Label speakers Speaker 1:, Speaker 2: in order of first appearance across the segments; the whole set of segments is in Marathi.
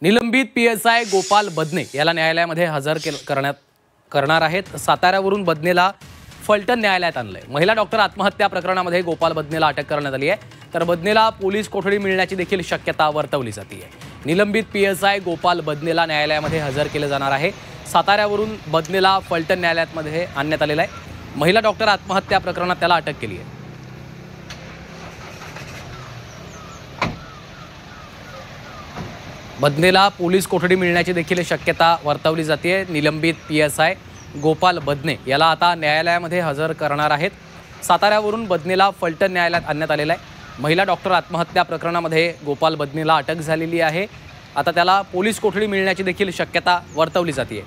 Speaker 1: निलंबित पीएसआय गोपाल बदने याला न्यायालयामध्ये हजर करणार आहेत। साताऱ्यावरून बदनेला फलटण न्यायालयात आणलंय। महिला डॉक्टर आत्महत्या प्रकरणामध्ये गोपाल बदनेला अटक करण्यात आली आहे, तर बदनेला पोलीस कोठडी मिळण्याची देखील शक्यता वर्तवली जाते आहे। निलंबित पीएसआय गोपाल बदनेला न्यायालयामध्ये हजर केले जाणार आहे। साताऱ्यावरून बदनेला फलटण न्यायालयामध्ये आणण्यात आलेला आहे। महिला डॉक्टर आत्महत्या प्रकरणात त्याला अटक केली आहे। बदनेला पोलीस कोठडी मिळण्याची देखील शक्यता वर्तवली जाते। निलंबित पीएसआय गोपाल बदने याला आता न्यायालयामध्ये हजर करणार आहेत। साताऱ्यावरून बदनेला फलटण न्यायालयात आणण्यात आलेला आहे। महिला डॉक्टर आत्महत्या प्रकरणामध्ये गोपाल बदनेला अटक झालेली आहे। आता त्याला पोलीस कोठडी मिळण्याची देखील शक्यता वर्तवली जाते।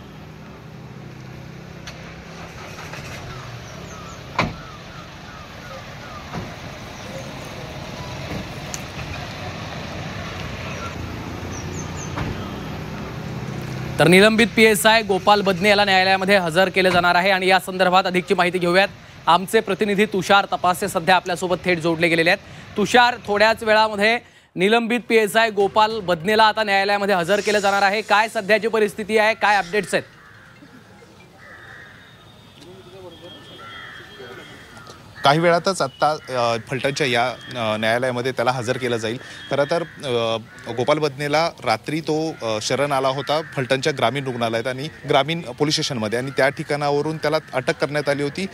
Speaker 1: तर निलंबित पीएसआय गोपाल बदने याला न्यायालयामध्ये हजर केले जाणार आहे आणि या संदर्भात अधिकची माहिती घेऊयात। आमचे प्रतिनिधी तुषार तपासे सध्या आपल्यासोबत थेट जोडले गेलेले आहेत। तुषार, थोड्याच वेळामध्ये निलंबित पीएसआय गोपाल बदनेला आता न्यायालयामध्ये हजर केले जाणार आहे। काय सध्याची परिस्थिती आहे, काय अपडेट्स आहेत?
Speaker 2: काही वेळातच आत्ता फलटणच्या या न्यायालयामध्ये त्याला हजर केलं जाईल। खरं तर गोपाल बदनेला रात्री तो शरण आला होता फलटणच्या ग्रामीण रुग्णालयात आणि ग्रामीण पोलीस स्टेशनमध्ये, आणि त्या ठिकाणावरून त्याला अटक करण्यात आली होती।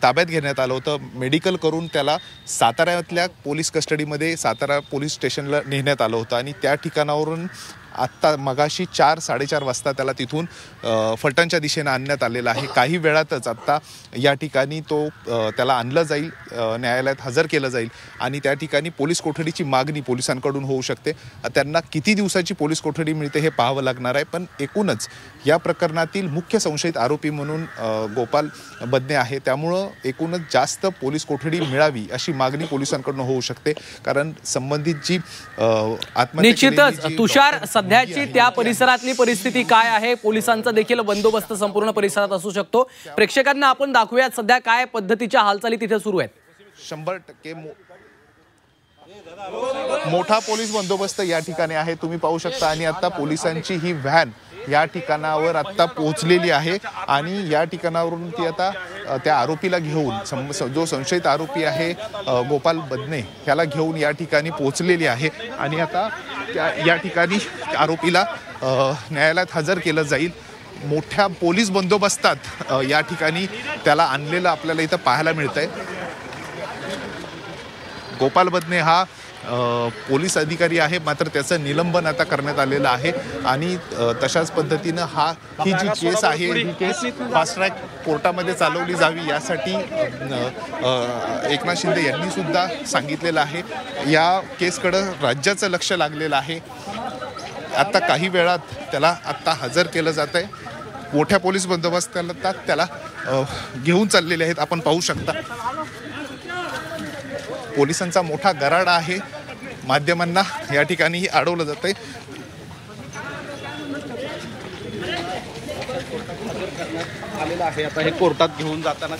Speaker 2: ताब्यात घेण्यात आलं होतं। मेडिकल करून त्याला साताऱ्यातल्या पोलीस कस्टडीमध्ये सातारा पोलीस स्टेशनला नेण्यात आलं होतं आणि त्या ठिकाणावरून आत्ता मगाशी 4-4:30 वाजता त्याला तिथून फलटणच्या दिशेने आणण्यात आलेला आहे। काही वेळातच आत्ता या ठिकाणी त्याला आणलं जाईल, न्यायालयात हजर केलं जाईल आणि त्या ठिकाणी पोलीस कोठडीची मागणी पोलिसांकडून होऊ शकते। त्यांना किती दिवसाची पोलीस कोठडी मिळते हे पाहावं लागणार आहे, पण एकूणच या प्रकरणातील मुख्य संशयित आरोपी म्हणून गोपाल बदने आहे, त्यामुळं एकूणच जास्त पोलीस कोठडी मिळावी अशी मागणी पोलिसांकडून होऊ शकते। कारण संबंधित जी
Speaker 1: निश्चितच तुषार, सध्याची त्या परिसरातली परिस्थिती काय आहे? पोलिसांचा देखील बंदोबस्त संपूर्ण परिसरात असू शकतो। प्रेक्षकांना आपण दाखवूयात सध्या काय पद्धतीच्या हालचाली तिथे सुरू आहेत।
Speaker 2: 100% मोठा पोलीस बंदोबस्त या ठिकाणी आहे, तुम्ही पाहू शकता। आणि आता पोलिसांची ही व्हॅन या ठिकाणावर आता पोहोचलेली आहे आणि या ठिकाणावरून ती आता त्या आरोपीला घेऊन, जो संशयित आरोपी आहे गोपाल बदने, ह्याला घेऊन या ठिकाणी पोहोचलेली आहे आणि आता या ठिकाणी आरोपीला न्यायालयात हजर केलं जाईल। मोठ्या पोलीस बंदोबस्तात या ठिकाणी त्याला आणलेलं आपल्याला इथं पाहायला मिळतंय। गोपाल बदने हा पोलीस अधिकारी आहे, मात्र त्याचं निलंबन आता करण्यात आलेलं आहे आणि तशाच पद्धतीनं ही जी केस आहे, ही केस फास्ट ट्रॅक कोर्टामध्ये चालवली जावी यासाठी एकनाथ शिंदे यांनी सुद्धा सांगितलेलं आहे। या केसकडं राज्याचं लक्ष लागलेलं आहे। आता काही वेळात त्याला आत्ता हजर केलं जात आहे। मोठ्या पोलीस बंदोबस्तात त्याला घेऊन चाललेले आहेत, आपण पाहू शकता। पोलिसांचा मोठा गराडा आहे, माध्यमांना या ठिकाणी अडवलं जात आहे।
Speaker 3: आलेला आहे आता हे कोर्टात घेऊन जाताना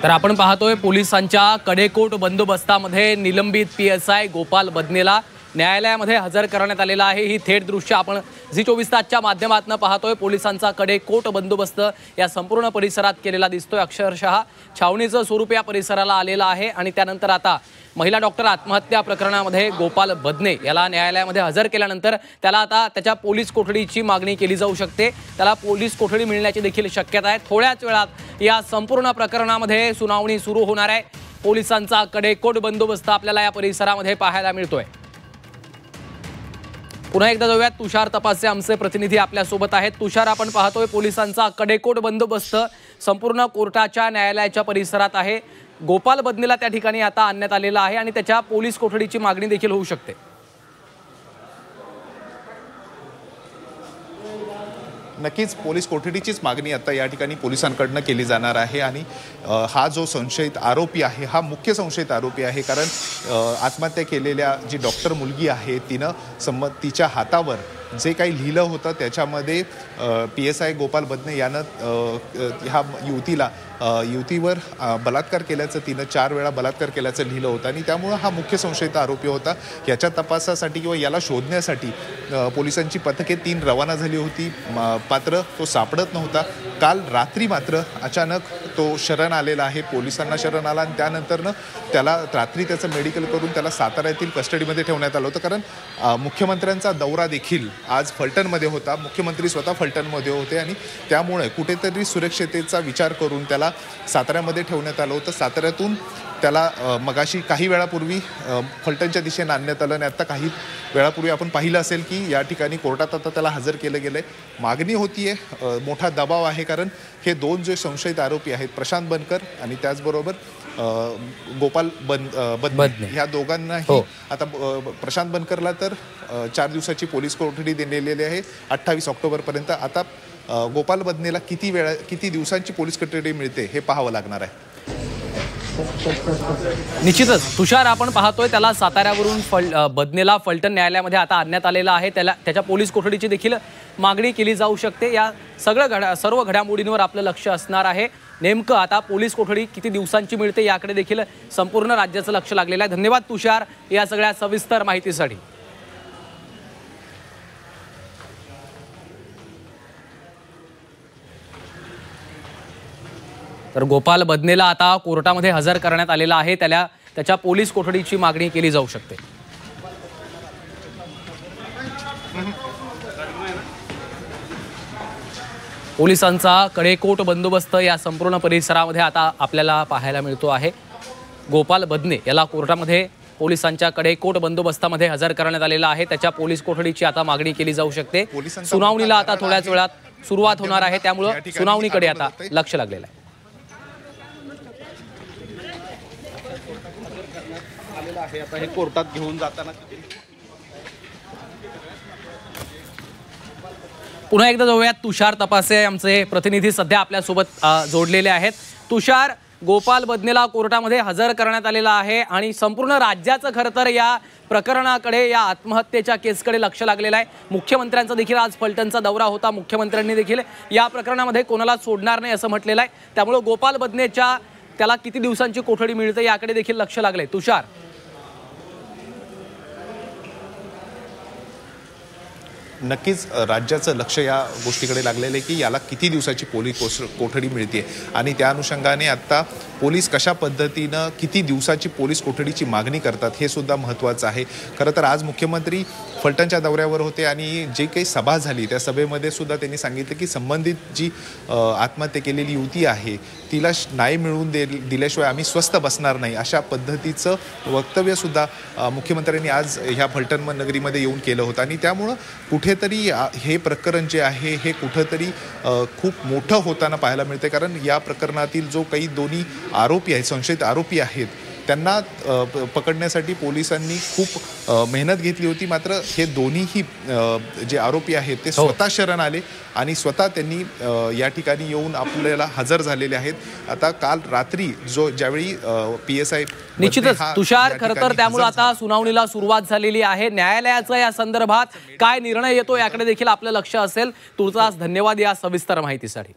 Speaker 1: तर आपण पाहतोय पोलिसांच्या कडेकोट बंदोबस्तामध्ये निलंबित पीएसआय गोपाल बदनेला न्यायालयामध्ये हजर करण्यात आलेला आहे। ही थेट दृश्य आपण झी24 तासच्या माध्यमातून पाहतोय। पोलिसांचा कडेकोट बंदोबस्त या संपूर्ण परिसरात केलेला दिसतोय। अक्षरशः छावणीचं स्वरूप या परिसराला आलेलं आहे आणि त्यानंतर आता महिला डॉक्टर आत्महत्या प्रकरणामध्ये गोपाल बदने याला न्यायालयामध्ये हजर केल्यानंतर त्याला आता त्याच्या पोलीस कोठडीची मागणी केली जाऊ शकते। त्याला पोलीस कोठडी मिळण्याची देखील शक्यता आहे। थोड्याच वेळात या संपूर्ण प्रकरणामध्ये सुनावणी सुरू होणार आहे। पोलिसांचा कडेकोट बंदोबस्त आपल्याला या परिसरामध्ये पाहायला मिळतोय। पुन्हा एकदा जाऊयात, तुषार तपासे आमचे प्रतिनिधी आपल्यासोबत आहेत। तुषार, आपण पाहतोय पोलिसांचा कडेकोट बंदोबस्त संपूर्ण कोर्टाच्या न्यायालयाच्या परिसरात आहे। गोपाल बदनेला त्या ठिकाणी आता आणण्यात आलेला आहे आणि त्याच्या पोलीस कोठडीची मागणी देखील होऊ शकते।
Speaker 2: नक्कीच पोलीस कोठडीचीच मागणी आता या ठिकाणी पोलिसांकडनं केली जाणार आहे आणि हा जो संशयित आरोपी आहे हा मुख्य संशयित आरोपी आहे। कारण आत्महत्या केलेल्या जी डॉक्टर मुलगी आहे तिनं तिच्या हातावर जे काही लिहिलं होतं त्याच्यामध्ये PSI गोपाल बदने यानं ह्या युवतीवर बलात्कार केल्याचं, तिनं 4 वेळा बलात्कार केल्याचं लिहिलं होतं आणि त्यामुळं हा मुख्य संशयित आरोपी होता. याच्या तपासासाठी किंवा याला शोधण्यासाठी पोलिसांची पथके 3 रवाना झाली होती. मात्र तो सापडत नव्हता. काल रात्री मात्र अचानक तो शरण आलेला आहे, पोलिसांना शरण आला आणि त्यानंतरनं त्याला रात्री त्याचं मेडिकल करून त्याला सातारा येथील कस्टडीमध्ये ठेवण्यात आलं होतं. कारण मुख्यमंत्र्यांचा दौरा देखील आज फलटणमध्ये होता. मुख्यमंत्री स्वतः फलटणमध्ये होते आणि त्यामुळे कुठेतरी सुरक्षिततेचा विचार करून त्याला साताऱ्यामध्ये ठेवण्यात आलं होतं. साताऱ्यातून त्याला मगाशी काही वेळापूर्वी फलटणच्या दिशेने आणण्यात आलं आणि आता काही वेळापूर्वी आपण पाहिलं असेल की या ठिकाणी कोर्टात आता त्याला हजर केलं गेलं आहे. मागणी होतीये, मोठा दबाव आहे, कारण हे 2 जे संशयित आरोपी आहेत, प्रशांत बनकर आणि त्याचबरोबर गोपाल बदने, ह्या दोघांनाही आता प्रशांत बनकरला तर 4 दिवसाची पोलीस कोठडी देण्यात आहे 28 ऑक्टोबरपर्यंत. आता गोपाल बदनेला किती दिवसांची पोलीस कोठडी मिळते हे पाहावं लागणार आहे.
Speaker 1: निश्चितच तुषार, आपण पाहतोय त्याला साताऱ्यावरून बदनेला फलटण न्यायालयामध्ये आता आणण्यात आलेलं आहे. त्याच्या पोलीस कोठडीची देखील मागणी केली जाऊ शकते. या सर्व घडामोडींवर आपलं लक्ष असणार आहे. नेमकं आता पोलीस कोठडी किती दिवसांची मिळते याकडे देखील संपूर्ण राज्याचं लक्ष लागलेलं आहे. धन्यवाद तुषार या सगळ्या सविस्तर माहितीसाठी. तर गोपाल बदनेला आता कोर्टामध्ये हजर करण्यात आलेला आहे. त्याच्या पोलीस कोठडीची मागणी केली जाऊ शकते. पोलिसांचा कडेकोट बंदोबस्त या संपूर्ण परिसरामध्ये आता आपल्याला पाहायला मिळतो आहे. गोपाल बदने याला कोर्टामध्ये पोलिसांच्या कडेकोट बंदोबस्तामध्ये हजर करण्यात आलेला आहे. त्याच्या पोलीस कोठडीची आता मागणी केली जाऊ शकते. सुनावणीला आता थोड्याच वेळात सुरुवात होणार आहे, त्यामुळे सुनावणीकडे आता लक्ष लागलेलं आहे.
Speaker 3: आता हे कोर्टात घेऊन जाताना
Speaker 1: पुन्हा एकदा जाऊयात. तुषार तपासे आमचे प्रतिनिधी सध्या आपल्यासोबत जोडलेले आहेत. तुषार, गोपाल बदनेला कोर्टामध्ये हजर करण्यात आलेला आहे आणि संपूर्ण राज्याचं खरं तर या प्रकरणाकडे, या आत्महत्येच्या केसकडे लक्ष लागलेलं आहे. मुख्यमंत्र्यांचा देखील आज फलटणचा दौरा होता. मुख्यमंत्र्यांनी देखील या प्रकरणामध्ये कोणाला सोडणार नाही असं म्हटलेलं आहे. त्यामुळे गोपाल बदनेच्या त्याला किती दिवसांची कोठडी मिळते याकडे देखील लक्ष लागलंय. तुषार,
Speaker 2: नक्कीच राज्याचं लक्ष या गोष्टीकडे लागलेलं आहे की याला किती दिवसाची पोलीस कोठडी मिळते आणि त्या अनुषंगाने आता पोलीस कशा पद्धतीनं किती दिवसाची पोलीस कोठडीची मागणी करतात हे सुद्धा महत्त्वाचं आहे. खरं तर आज मुख्यमंत्री फलटणच्या दौऱ्यावर होते आणि जे काही सभा झाली त्या सभेमध्ये सुद्धा त्यांनी सांगितलं की संबंधित जी आत्महत्या केलेली युवती आहे तिला न्याय मिळवून दिल्याशिवाय आम्ही स्वस्थ बसणार नाही, अशा पद्धतीचं वक्तव्यसुद्धा मुख्यमंत्र्यांनी आज ह्या फलटण नगरीमध्ये येऊन केलं होतं. आणि त्यामुळं कुठेतरी हे प्रकरण जे आहे हे कुठेतरी खूप मोठं होताना पाहायला मिळते. कारण या प्रकरणातील जो काही दोन्ही आरोपी आहेत, संशयित आरोपी आहेत, त्यांना पकडण्यासाठी पोलिसांनी खूप मेहनत घेतली होती. मात्र हे दोन्हीही जे आरोपी आहेत ते स्वतः शरण आले आणि स्वतः त्यांनी या ठिकाणी येऊन आपल्याला हजर झालेले आहेत. आता काल रात्री ज्यावेळी PSI
Speaker 1: निश्चितच तुषार, खरं तर त्यामुळे आता सुनावणीला सुरुवात झालेली आहे. न्यायालयाचा या संदर्भात काय निर्णय येतो याकडे देखील आपलं लक्ष असेल. तुर्तास धन्यवाद या सविस्तर माहितीसाठी.